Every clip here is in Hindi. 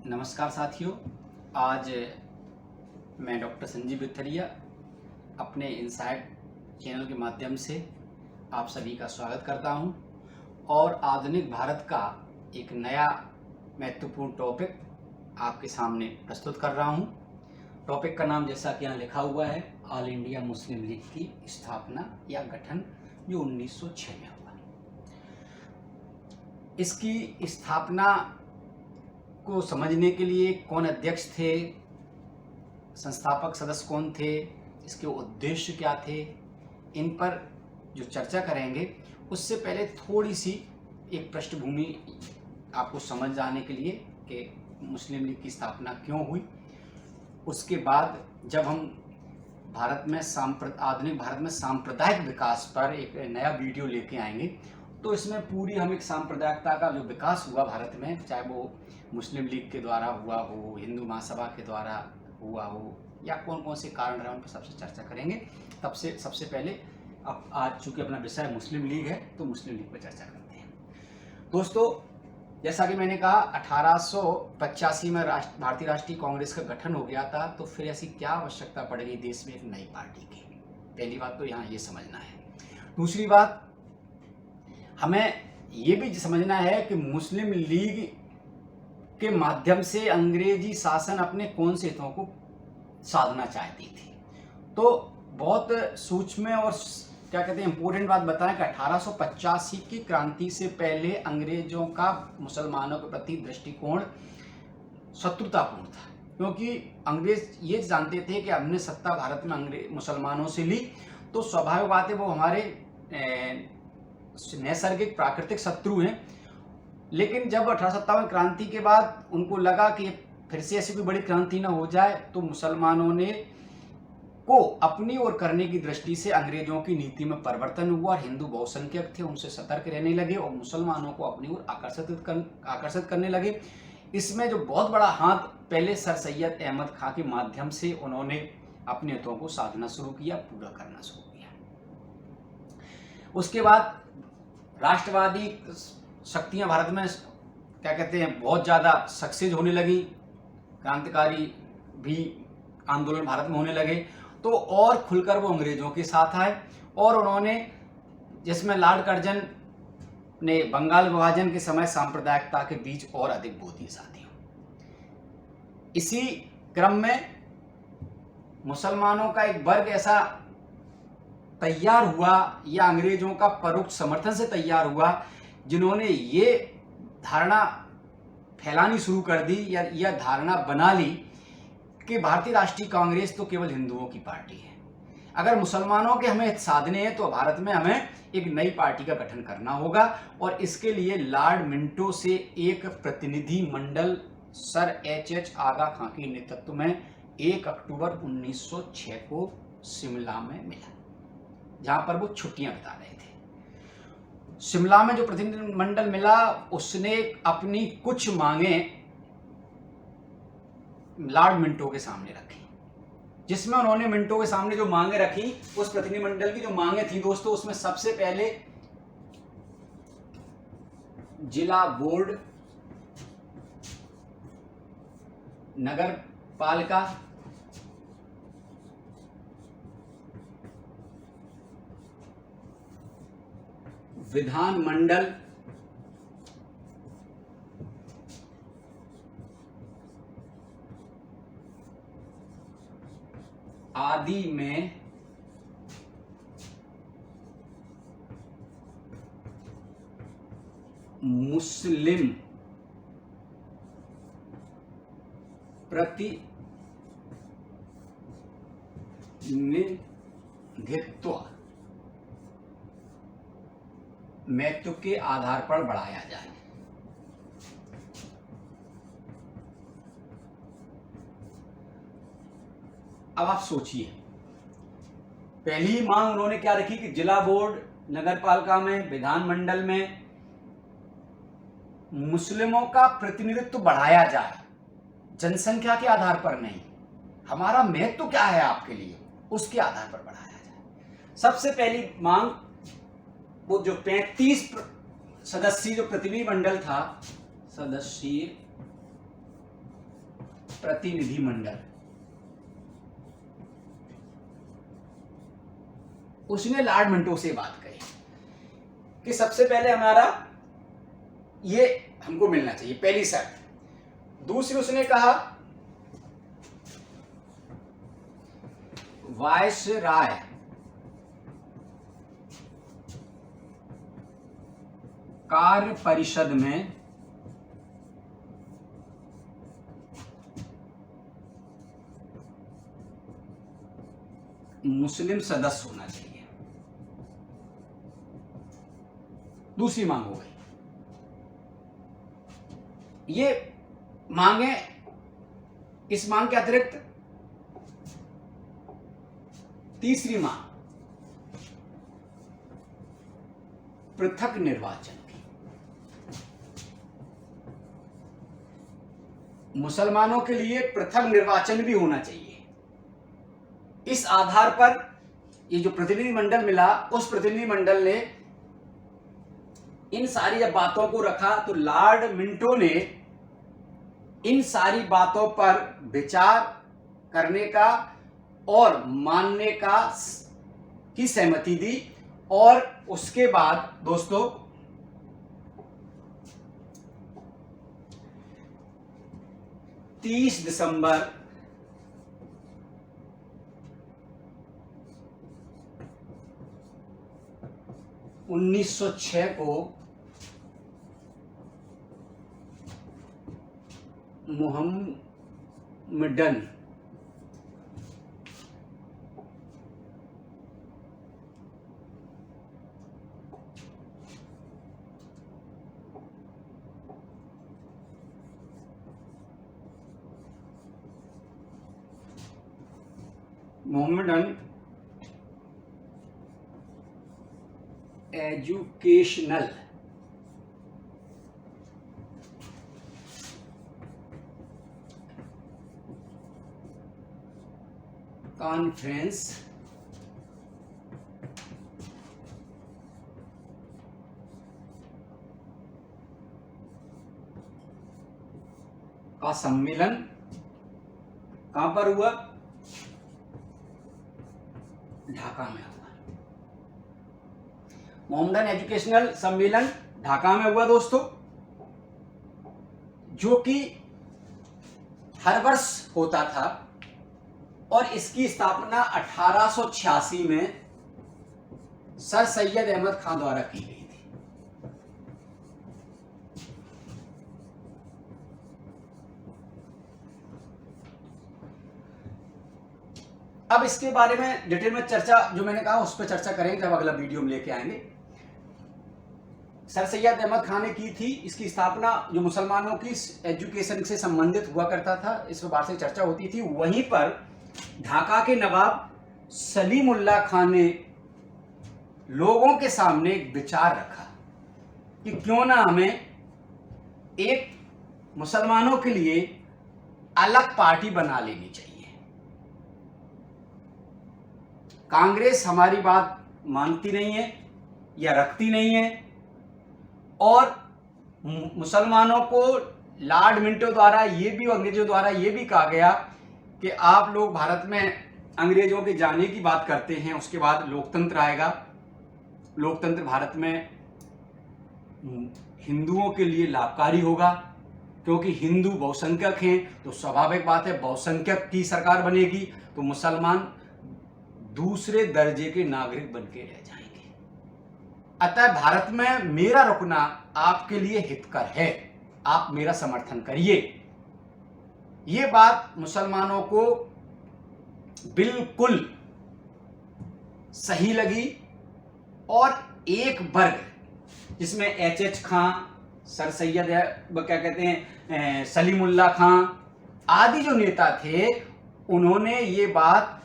नमस्कार साथियों। आज मैं डॉक्टर संजीव बिथरिया अपने इनसाइट चैनल के माध्यम से आप सभी का स्वागत करता हूं और आधुनिक भारत का एक नया महत्वपूर्ण टॉपिक आपके सामने प्रस्तुत कर रहा हूं। टॉपिक का नाम जैसा कि यहाँ लिखा हुआ है, ऑल इंडिया मुस्लिम लीग की स्थापना या गठन, जो 1906 में हुआ। इसकी स्थापना को समझने के लिए कौन अध्यक्ष थे, संस्थापक सदस्य कौन थे, इसके उद्देश्य क्या थे, इन पर जो चर्चा करेंगे उससे पहले थोड़ी सी एक पृष्ठभूमि आपको समझ जाने के लिए कि मुस्लिम लीग की स्थापना क्यों हुई। उसके बाद जब हम आधुनिक भारत में सांप्रदायिक विकास पर एक नया वीडियो लेके आएंगे तो इसमें पूरी हम एक सांप्रदायिकता का जो विकास हुआ भारत में, चाहे वो मुस्लिम लीग के द्वारा हुआ हो, हिंदू महासभा के द्वारा हुआ हो, या कौन कौन से कारण रहे उन पर सबसे चर्चा करेंगे। सबसे पहले अब आज चूँकि अपना विषय मुस्लिम लीग है तो मुस्लिम लीग पर चर्चा करते हैं। दोस्तों, जैसा कि मैंने कहा 1885 में भारतीय राष्ट्रीय कांग्रेस का गठन हो गया था, तो फिर ऐसी क्या आवश्यकता पड़ गई देश में एक नई पार्टी की। पहली बात तो यहाँ ये समझना है। दूसरी बात, हमें ये भी समझना है कि मुस्लिम लीग के माध्यम से अंग्रेजी शासन अपने कौन से हितों को साधना चाहती थी। तो बहुत सूक्ष्म और क्या कहते हैं इम्पोर्टेंट बात बताएं कि 1885 की क्रांति से पहले अंग्रेजों का मुसलमानों के प्रति दृष्टिकोण शत्रुतापूर्ण था, क्योंकि अंग्रेज ये जानते थे कि हमने सत्ता भारत में मुसलमानों से ली तो स्वाभाविक बात है वो हमारे नैसर्गिक प्राकृतिक शत्रु हैं। लेकिन जब 1857 क्रांति के बाद उनको लगा कि फिर से ऐसी कोई बड़ी क्रांति ना हो जाए, तो मुसलमानों ने को अपनी ओर करने की दृष्टि से अंग्रेजों की नीति में परिवर्तन हुआ और हिंदू बहुसंख्यक थे उनसे सतर्क रहने लगे और मुसलमानों को अपनी ओर आकर्षित करने लगे। इसमें जो बहुत बड़ा हाथ पहले सर सैयद अहमद खां के माध्यम से उन्होंने अपने हितों को साधना शुरू किया, पूरा करना शुरू किया। उसके बाद राष्ट्रवादी शक्तियां भारत में क्या कहते हैं बहुत ज़्यादा सक्सेस होने लगी, क्रांतिकारी भी आंदोलन भारत में होने लगे, तो और खुलकर वो अंग्रेजों के साथ आए और उन्होंने, जिसमें लॉर्ड कर्जन ने बंगाल विभाजन के समय सांप्रदायिकता के बीच और अधिक बो दिए साथियों। इसी क्रम में मुसलमानों का एक वर्ग ऐसा तैयार हुआ या अंग्रेजों का परोक्ष समर्थन से तैयार हुआ, जिन्होंने ये धारणा फैलानी शुरू कर दी या धारणा बना ली कि भारतीय राष्ट्रीय कांग्रेस तो केवल हिंदुओं की पार्टी है। अगर मुसलमानों के हमें हित साधने हैं तो भारत में हमें एक नई पार्टी का गठन करना होगा और इसके लिए लॉर्ड मिंटो से एक प्रतिनिधि मंडल सर एच आगा खां के नेतृत्व में 1 अक्टूबर 1906 को शिमला में मिला, जहां पर वो छुट्टियां बिता रहे थे। शिमला में जो प्रतिनिधि मंडल मिला उसने अपनी कुछ मांगें लॉर्ड मिंटो के सामने रखी, जिसमें उन्होंने मिंटो के सामने जो मांगे रखी, उस प्रतिनिधिमंडल की जो मांगे थी दोस्तों, उसमें सबसे पहले जिला बोर्ड, नगर पालिका, विधान मंडल, आदि में मुस्लिम प्रतिनिधित्व महत्व के आधार पर बढ़ाया जाए। अब आप सोचिए, पहली मांग उन्होंने क्या रखी कि जिला बोर्ड, नगर पालिका में, विधानमंडल में मुस्लिमों का प्रतिनिधित्व बढ़ाया जाए, जनसंख्या के आधार पर नहीं, हमारा महत्व क्या है आपके लिए उसके आधार पर बढ़ाया जाए। सबसे पहली मांग वो जो 35 सदस्यीय जो प्रतिनिधि मंडल था, सदस्यीय प्रतिनिधिमंडल, उसने लॉर्ड मिंटो से बात कही कि सबसे पहले हमारा ये हमको मिलना चाहिए, पहली शर्त। दूसरी उसने कहा वायसराय कार्य परिषद में मुस्लिम सदस्य होना चाहिए। दूसरी मांग हो गई। ये मांगे, इस मांग के अतिरिक्त तीसरी मांग पृथक निर्वाचन की। मुसलमानों के लिए पृथक निर्वाचन भी होना चाहिए। इस आधार पर ये जो प्रतिनिधिमंडल मिला, उस प्रतिनिधिमंडल ने इन सारी जब बातों को रखा तो लॉर्ड मिंटो ने इन सारी बातों पर विचार करने का और मानने का की सहमति दी। और उसके बाद दोस्तों 30 दिसंबर 1906 को मोहम्मडन एजुकेशनल कॉन्फ्रेंस का सम्मेलन कहां पर हुआ? ढाका में हुआ। मोहम्मडन एजुकेशनल सम्मेलन ढाका में हुआ दोस्तों, जो कि हर वर्ष होता था और इसकी स्थापना 1886 में सर सैयद अहमद खान द्वारा की गई थी। अब इसके बारे में डिटेल में चर्चा, जो मैंने कहा उस पर चर्चा करेंगे जब अगला वीडियो में लेके आएंगे। सर सैयद अहमद खान ने की थी इसकी स्थापना, जो मुसलमानों की एजुकेशन से संबंधित हुआ करता था, इस बारे से चर्चा होती थी। वहीं पर ढाका के नवाब सलीमुल्लाह खान ने लोगों के सामने एक विचार रखा कि क्यों ना हमें एक मुसलमानों के लिए अलग पार्टी बना लेनी चाहिए। कांग्रेस हमारी बात मानती नहीं है या रखती नहीं है, और मुसलमानों को लॉर्ड मिंटो द्वारा ये भी, अंग्रेजों द्वारा ये भी कहा गया कि आप लोग भारत में अंग्रेजों के जाने की बात करते हैं, उसके बाद लोकतंत्र आएगा, लोकतंत्र भारत में हिंदुओं के लिए लाभकारी होगा, क्योंकि हिंदू बहुसंख्यक हैं, तो स्वाभाविक बात है बहुसंख्यक की सरकार बनेगी, तो मुसलमान दूसरे दर्जे के नागरिक बन के रह जाएंगे। अतः भारत में मेरा रुकना आपके लिए हितकर है, आप मेरा समर्थन करिए। ये बात मुसलमानों को बिल्कुल सही लगी, और एक वर्ग जिसमें एच खां, सर सैयद क्या कहते हैं सलीमुल्लाह खां आदि जो नेता थे, उन्होंने ये बात,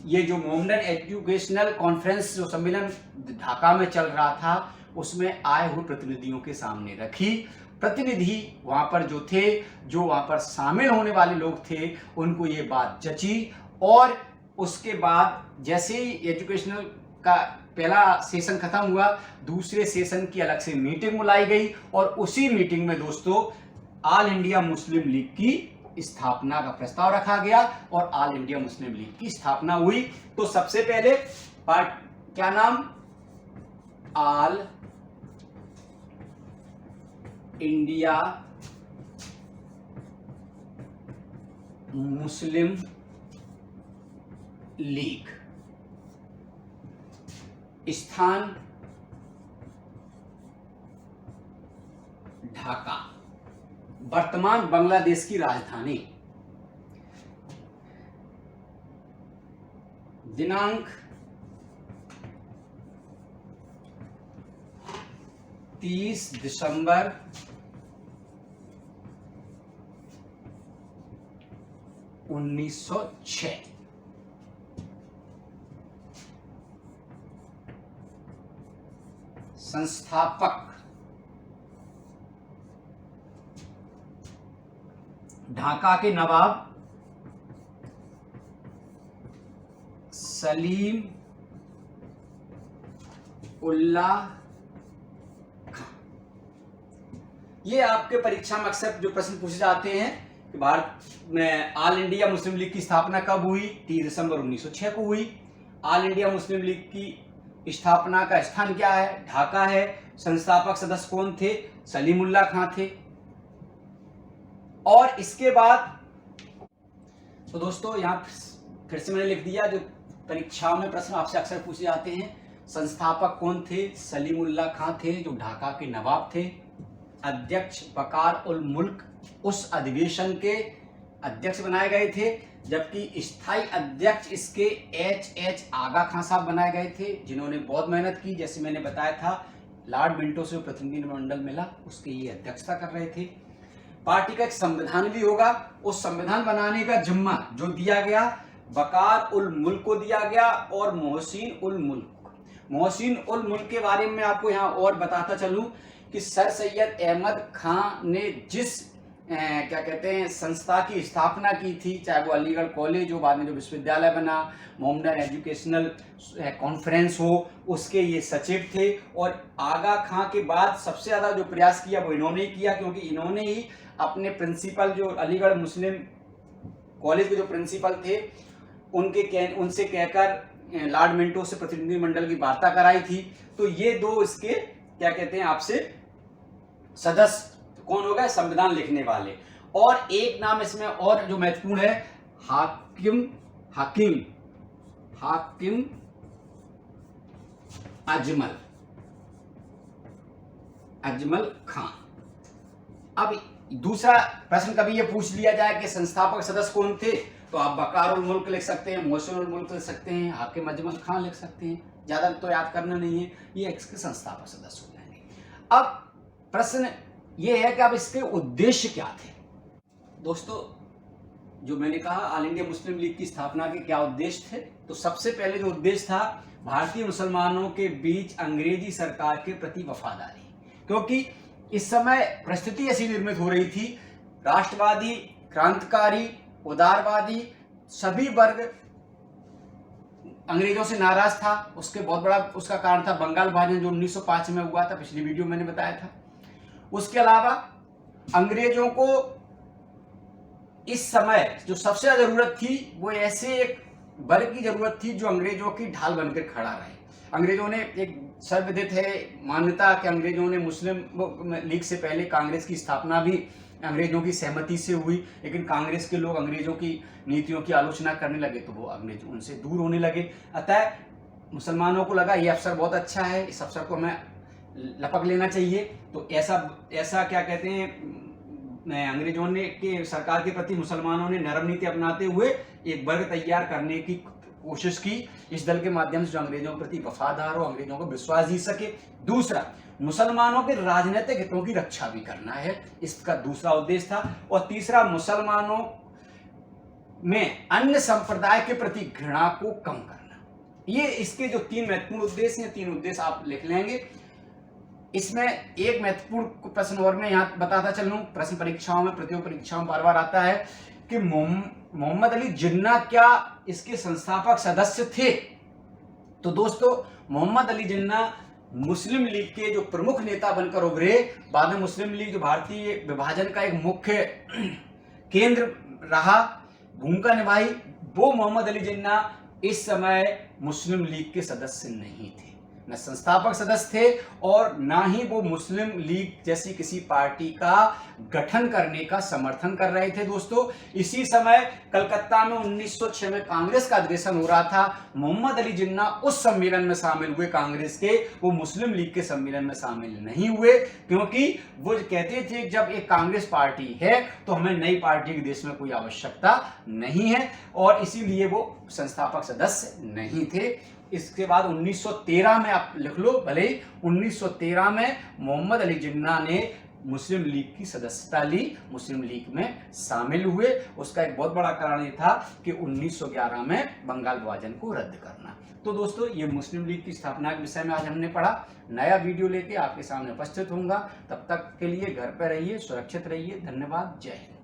ये जो मोहम्मडन एजुकेशनल कॉन्फ्रेंस जो सम्मेलन ढाका में चल रहा था, उसमें आए हुए प्रतिनिधियों के सामने रखी। प्रतिनिधि वहां पर जो थे, जो वहां पर शामिल होने वाले लोग थे, उनको ये बात जची, और उसके बाद जैसे ही एजुकेशनल का पहला सेशन खत्म हुआ, दूसरे सेशन की अलग से मीटिंग बुलाई गई, और उसी मीटिंग में दोस्तों ऑल इंडिया मुस्लिम लीग की स्थापना का प्रस्ताव रखा गया और ऑल इंडिया मुस्लिम लीग की स्थापना हुई। तो सबसे पहले क्या नाम, ऑल इंडिया मुस्लिम लीग, स्थान ढाका, वर्तमान बांग्लादेश की राजधानी, दिनांक 30 दिसंबर 1906, संस्थापक ढाका के नवाब सलीम उल्लाह खां। ये आपके परीक्षा में अक्सर जो प्रश्न पूछे जाते हैं कि भारत में ऑल इंडिया मुस्लिम लीग की स्थापना कब हुई, 30 दिसंबर 1906 को हुई। ऑल इंडिया मुस्लिम लीग की स्थापना का स्थान क्या है, ढाका है। संस्थापक सदस्य कौन थे, सलीम उल्लाह खां थे। और इसके बाद तो दोस्तों यहां फिर से मैंने लिख दिया, जो परीक्षाओं में प्रश्न आपसे अक्सर पूछे जाते हैं, संस्थापक कौन थे, सलीम उल्लाह खां थे जो ढाका के नवाब थे। अध्यक्ष वकार उल मुल्क उस अधिवेशन के अध्यक्ष बनाए गए थे, जबकि स्थायी अध्यक्ष इसके H आगा खां साहब बनाए गए थे, जिन्होंने बहुत मेहनत की। जैसे मैंने बताया था, लॉर्ड मिंटो से प्रतिनिधिमंडल मिला, उसके ये अध्यक्षता कर रहे थे। पार्टी का एक संविधान भी होगा, उस संविधान बनाने का जिम्मा जो दिया गया वकार उल मुल्क को दिया गया और मोहसिन उल मुल्क के बारे में आपको यहाँ और बताता चलूं कि सर सैयद अहमद खान ने जिस क्या कहते हैं संस्था की स्थापना की थी, चाहे वो अलीगढ़ कॉलेज हो, बाद में जो विश्वविद्यालय बना, मोहम्मदन एजुकेशनल कॉन्फ्रेंस हो, उसके ये सचिव थे। और आगा खां के बाद सबसे ज़्यादा जो प्रयास किया वो इन्होंने किया, क्योंकि इन्होंने ही अपने प्रिंसिपल जो अलीगढ़ मुस्लिम कॉलेज के जो प्रिंसिपल थे उनसे कहकर लॉर्ड मिंटो से प्रतिनिधिमंडल की वार्ता कराई थी। तो ये दो इसके क्या कहते हैं आपसे सदस्य कौन हो गए, संविधान लिखने वाले। और एक नाम इसमें और जो महत्वपूर्ण है, हाकिम अजमल खां। अब दूसरा प्रश्न कभी ये पूछ लिया जाए कि संस्थापक सदस्य कौन थे, तो आप वकार उल मुल्क लिख सकते हैं, मोहसिन उल मुल्क लिख सकते हैं, हाकिम अजमल खां लिख सकते हैं, ज्यादा तो याद करना नहीं है, ये इसके संस्थापक सदस्य हो जाएंगे। अब प्रश्न ये है कि अब इसके उद्देश्य क्या थे। दोस्तों जो मैंने कहा ऑल इंडिया मुस्लिम लीग की स्थापना के क्या उद्देश्य थे, तो सबसे पहले जो उद्देश्य था भारतीय मुसलमानों के बीच अंग्रेजी सरकार के प्रति वफादारी, क्योंकि इस समय परिस्थिति ऐसी निर्मित हो रही थी, राष्ट्रवादी, क्रांतिकारी, उदारवादी सभी वर्ग अंग्रेजों से नाराज था। उसके बहुत बड़ा उसका कारण था बंगाल विभाजन जो 1905 में हुआ था, पिछली वीडियो मैंने बताया था। उसके अलावा अंग्रेजों को इस समय जो सबसे ज्यादा जरूरत थी वो ऐसे एक वर्ग की जरूरत थी जो अंग्रेजों की ढाल बनकर खड़ा रहे। अंग्रेजों ने एक सर्वविदित है मान्यता कि अंग्रेजों ने मुस्लिम लीग से पहले कांग्रेस की स्थापना भी अंग्रेजों की सहमति से हुई, लेकिन कांग्रेस के लोग अंग्रेजों की नीतियों की आलोचना करने लगे तो वो अंग्रेज उनसे दूर होने लगे। अतः मुसलमानों को लगा ये अवसर बहुत अच्छा है, इस अवसर को हमें लपक लेना चाहिए। तो ऐसा क्या कहते हैं अंग्रेजों ने के सरकार के प्रति मुसलमानों ने नरम नीति अपनाते हुए एक वर्ग तैयार करने की कोशिश की, इस दल के माध्यम से जो अंग्रेजों के प्रति वफादार हो, अंग्रेजों को विश्वास जीत सके। दूसरा, मुसलमानों के राजनीतिक हितों की रक्षा भी करना है, इसका दूसरा उद्देश्य था। और तीसरा, मुसलमानों में अन्य संप्रदाय के प्रति घृणा को कम करना। ये इसके जो तीन महत्वपूर्ण उद्देश्य हैं, तीन उद्देश्य आप लिख लेंगे। इसमें एक महत्वपूर्ण प्रश्न और मैं यहाँ बताता चलूं, प्रश्न परीक्षाओं में, प्रतियोगी परीक्षाओं में बार बार आता है कि मोहम्मद अली जिन्ना क्या इसके संस्थापक सदस्य थे। तो दोस्तों मोहम्मद अली जिन्ना मुस्लिम लीग के जो प्रमुख नेता बनकर उभरे, बाद में मुस्लिम लीग जो भारतीय विभाजन का एक मुख्य केंद्र रहा, भूमिका निभाई, वो मोहम्मद अली जिन्ना इस समय मुस्लिम लीग के सदस्य नहीं थे, न संस्थापक सदस्य थे और ना ही वो मुस्लिम लीग जैसी किसी पार्टी का गठन करने का समर्थन कर रहे थे। दोस्तों, इसी समय कलकत्ता में 1906 में कांग्रेस का अधिवेशन हो रहा था। मोहम्मद अली जिन्ना उस सम्मेलन में शामिल हुए कांग्रेस के, वो मुस्लिम लीग के सम्मेलन में शामिल नहीं हुए, क्योंकि वो कहते थे जब एक कांग्रेस पार्टी है तो हमें नई पार्टी के देश में कोई आवश्यकता नहीं है, और इसीलिए वो संस्थापक सदस्य नहीं थे। इसके बाद 1913 में, आप लिख लो भले, 1913 में मोहम्मद अली जिन्ना ने मुस्लिम लीग की सदस्यता ली, मुस्लिम लीग में शामिल हुए। उसका एक बहुत बड़ा कारण ये था कि 1911 में बंगाल विभाजन को रद्द करना। तो दोस्तों, ये मुस्लिम लीग की स्थापना के विषय में आज हमने पढ़ा। नया वीडियो लेके आपके सामने उपस्थित होऊंगा। तब तक के लिए घर पर रहिए, सुरक्षित रहिए। धन्यवाद। जय हिंद।